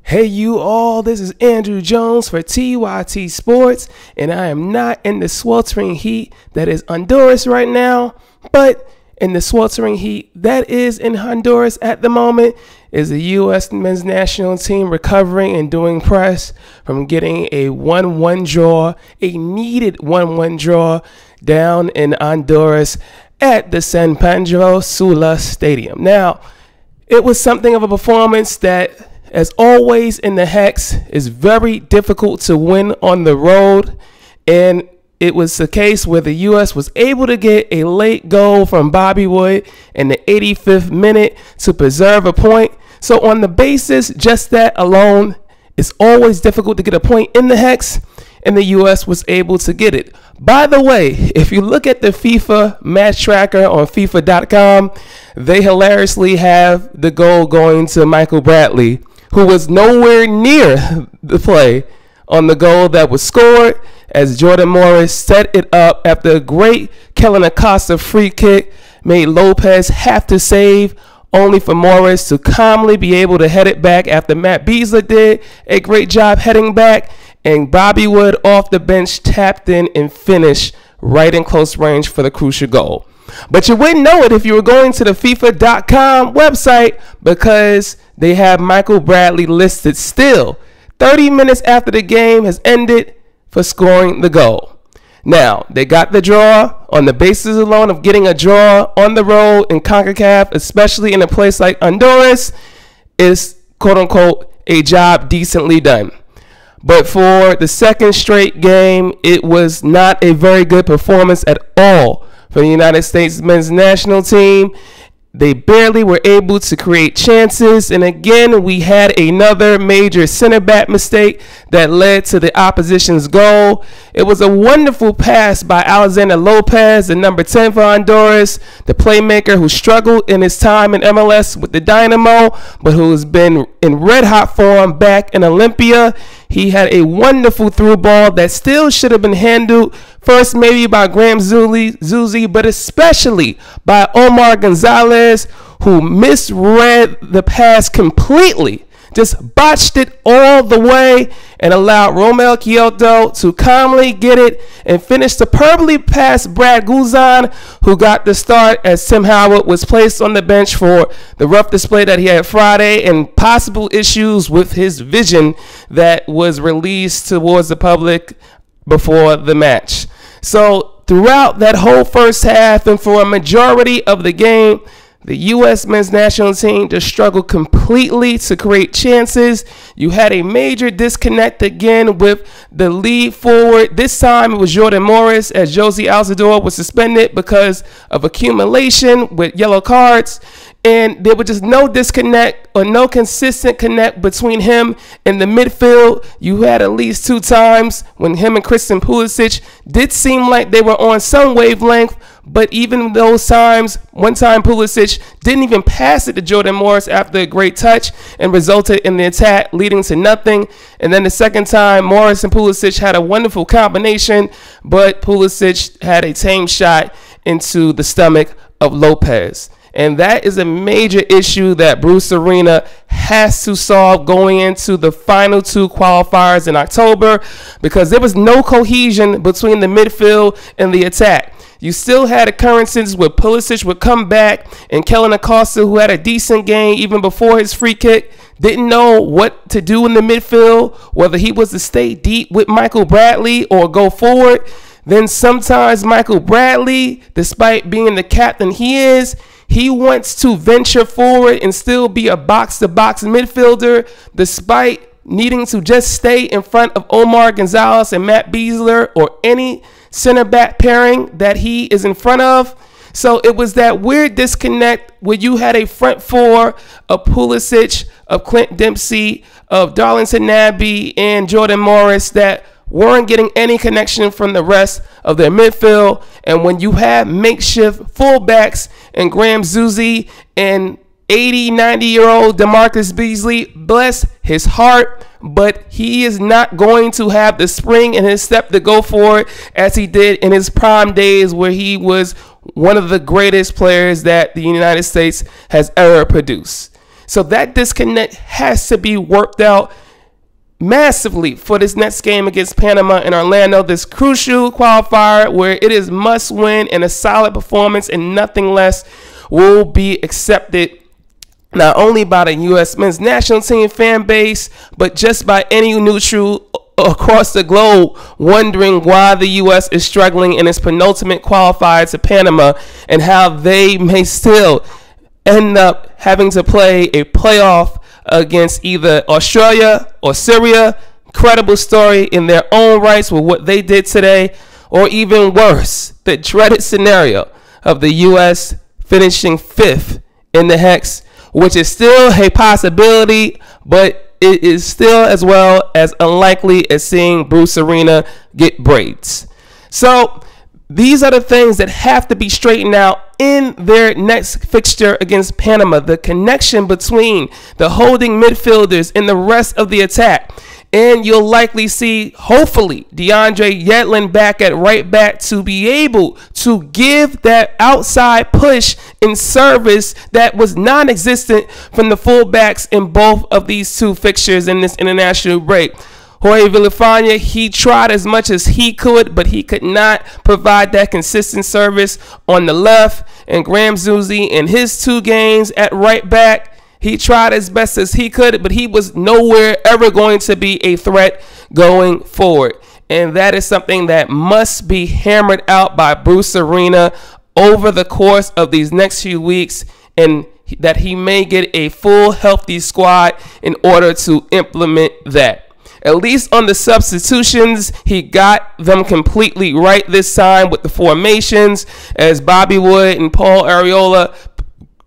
Hey you all, this is Andrew Jones for TYT Sports, and I am not in the sweltering heat that is Honduras right now, but in the sweltering heat that is in Honduras at the moment is the U.S. men's national team recovering and doing press from getting a 1-1 draw, a needed 1-1 draw down in Honduras at the San Pedro Sula Stadium. Now, it was something of a performance that, as always in the Hex, is very difficult to win on the road, and it was the case where the U.S. was able to get a late goal from Bobby Wood in the 85th minute to preserve a point. So on the basis just that alone, it's always difficult to get a point in the Hex, and the U.S. was able to get it. By the way, if you look at the FIFA match tracker on FIFA.com, they hilariously have the goal going to Michael Bradley, who was nowhere near the play on the goal that was scored, as Jordan Morris set it up after a great Kellen Acosta free kick made Lopez have to save, only for Morris to calmly be able to head it back after Matt Beasley did a great job heading back, and Bobby Wood off the bench tapped in and finished right in close range for the crucial goal. But you wouldn't know it if you were going to the FIFA.com website, because they have Michael Bradley listed still 30 minutes after the game has ended for scoring the goal. Now, they got the draw on the basis alone of getting a draw on the road in CONCACAF, especially in a place like Honduras, is quote-unquote a job decently done. But for the second straight game, it was not a very good performance at all for the United States men's national team. They barely were able to create chances, and again, we had another major center back mistake that led to the opposition's goal. It was a wonderful pass by Alexander Lopez, the number 10 for Honduras, the playmaker who struggled in his time in MLS with the Dynamo, but who has been in red-hot form back in Olympia. He had a wonderful through ball that still should have been handled first maybe by Graham Zuzi, but especially by Omar Gonzalez, who misread the pass completely, just botched it all the way, and allowed Romel Kyoto to calmly get it and finish superbly past Brad Guzan, who got the start as Tim Howard was placed on the bench for the rough display that he had Friday and possible issues with his vision that was released towards the public before the match. So throughout that whole first half and for a majority of the game, the U.S. men's national team just struggled completely to create chances. You had a major disconnect again with the lead forward. This time it was Jordan Morris, as Josie Altidore was suspended because of accumulation with yellow cards. And there was just no disconnect or no consistent connect between him and the midfield. You had at least two times when him and Christian Pulisic did seem like they were on some wavelength, but even those times, one time Pulisic didn't even pass it to Jordan Morris after a great touch and resulted in the attack leading to nothing. And then the second time, Morris and Pulisic had a wonderful combination, but Pulisic had a tame shot into the stomach of Lopez. And that is a major issue that Bruce Arena has to solve going into the final two qualifiers in October, because there was no cohesion between the midfield and the attack. You still had occurrences where Pulisic would come back and Kellen Acosta, who had a decent game even before his free kick, didn't know what to do in the midfield, whether he was to stay deep with Michael Bradley or go forward. Then sometimes Michael Bradley, despite being the captain he wants to venture forward and still be a box-to-box midfielder, despite needing to just stay in front of Omar Gonzalez and Matt Beasley or any center back pairing that he is in front of. So it was that weird disconnect where you had a front four of Pulisic, of Clint Dempsey, of Darlington Nabby, and Jordan Morris that weren't getting any connection from the rest of their midfield. And when you have makeshift fullbacks and Graham Zuzi and 80, 90-year-old DeMarcus Beasley, bless his heart, but he is not going to have the spring in his step to go for it as he did in his prime days, where he was one of the greatest players that the United States has ever produced. So that disconnect has to be worked out massively for this next game against Panama in Orlando, this crucial qualifier where it is must win, and a solid performance and nothing less will be accepted not only by the U.S. men's national team fan base, but just by any neutral across the globe wondering why the U.S. is struggling in its penultimate qualifier to Panama and how they may still end up having to play a playoff against either Australia or Syria. Credible story in their own rights with what they did today, or even worse, the dreaded scenario of the U.S. finishing 5th in the Hex, which is still a possibility, but it is still as well as unlikely as seeing Bruce Arena get braids. So these are the things that have to be straightened out in their next fixture against Panama. The connection between the holding midfielders and the rest of the attack. And you'll likely see, hopefully, DeAndre Yedlin back at right back to be able to give that outside push in service that was non-existent from the fullbacks in both of these two fixtures in this international break. Jorge Villafana, he tried as much as he could, but he could not provide that consistent service on the left. And Graham Zusi in his 2 games at right back, he tried as best as he could, but he was nowhere ever going to be a threat going forward. And that is something that must be hammered out by Bruce Arena over the course of these next few weeks, and that he may get a full healthy squad in order to implement that. At least on the substitutions, he got them completely right this time with the formations, as Bobby Wood and Paul Arriola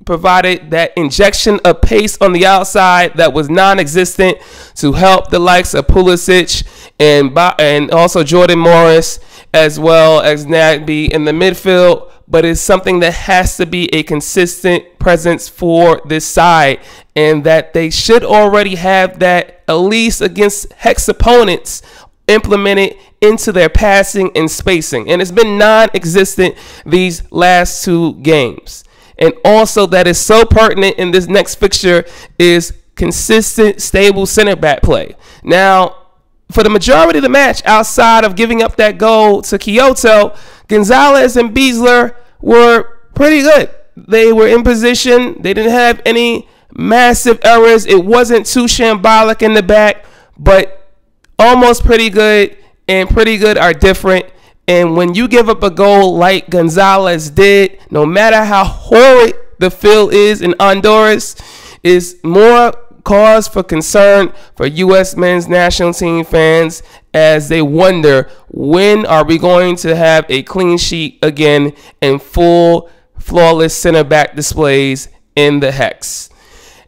provided that injection of pace on the outside that was non-existent to help the likes of Pulisic and also Jordan Morris, as well as Nagby in the midfield. But it's something that has to be a consistent presence for this side, and that they should already have that, at least against Hex opponents, implemented into their passing and spacing. And it's been non-existent these last 2 games. And also that is so pertinent in this next fixture is consistent, stable center back play. Now, for the majority of the match, outside of giving up that goal to Kyoto, Gonzalez and Beasler were pretty good. They were in position. They didn't have any massive errors. It wasn't too shambolic in the back, but almost pretty good, and pretty good are different. And when you give up a goal like Gonzalez did, no matter how horrid the field is in Honduras, is more cause for concern for U.S. men's national team fans, as they wonder, when are we going to have a clean sheet again and full flawless center back displays in the Hex.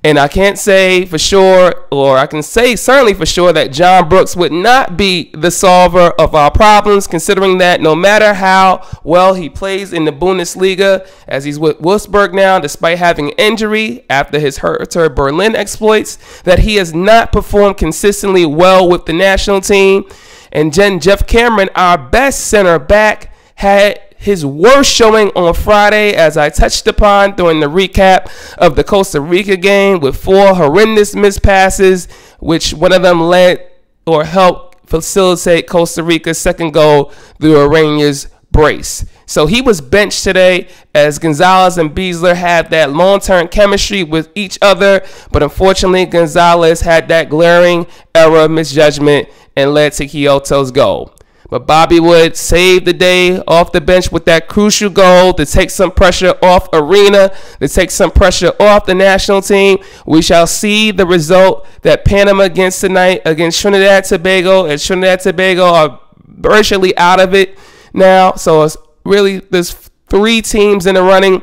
And I can't say for sure, or I can say certainly for sure, that John Brooks would not be the solver of our problems, considering that no matter how well he plays in the Bundesliga, as he's with Wolfsburg now, despite having an injury after his Hertha Berlin exploits, that he has not performed consistently well with the national team. And Geoff Cameron, our best center back, had his worst showing on Friday, as I touched upon during the recap of the Costa Rica game, with 4 horrendous missed passes, which one of them led or helped facilitate Costa Rica's second goal through Araña's brace. So he was benched today, as Gonzalez and Beasler had that long-term chemistry with each other, but unfortunately Gonzalez had that glaring error misjudgment and led to Kyoto's goal. But Bobby Wood saved the day off the bench with that crucial goal to take some pressure off Arena, to take some pressure off the national team. We shall see the result that Panama gets tonight against Trinidad and Tobago, and Trinidad and Tobago are virtually out of it now. So it's really, there's 3 teams in the running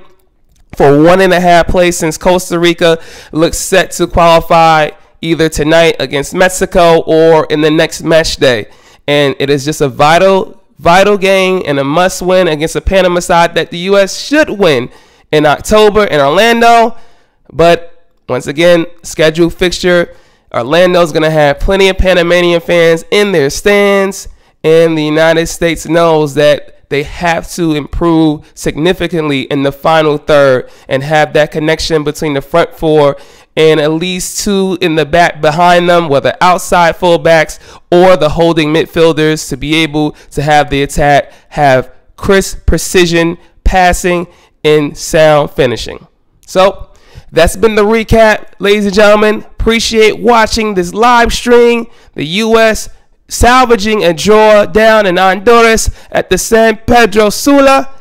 for 1.5 place, since Costa Rica looks set to qualify either tonight against Mexico or in the next match day. And it is just a vital game and a must win against a Panama side that the U.S. should win in October in Orlando. But once again, scheduled fixture, Orlando's going to have plenty of Panamanian fans in their stands, and the United States knows that they have to improve significantly in the final third and have that connection between the front four and at least two in the back behind them, whether outside fullbacks or the holding midfielders, to be able to have the attack have crisp precision passing and sound finishing. So that's been the recap, ladies and gentlemen. Appreciate watching this live stream. The U.S. salvaging a draw down in Honduras at the San Pedro Sula.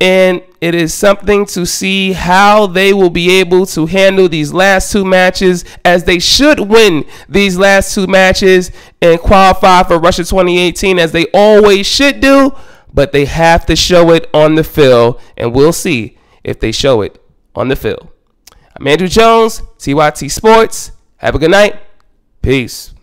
And it is something to see how they will be able to handle these last two matches, as they should win these last two matches and qualify for Russia 2018, as they always should do. But they have to show it on the field, and we'll see if they show it on the field. I'm Andrew Jones, TYT Sports. Have a good night. Peace.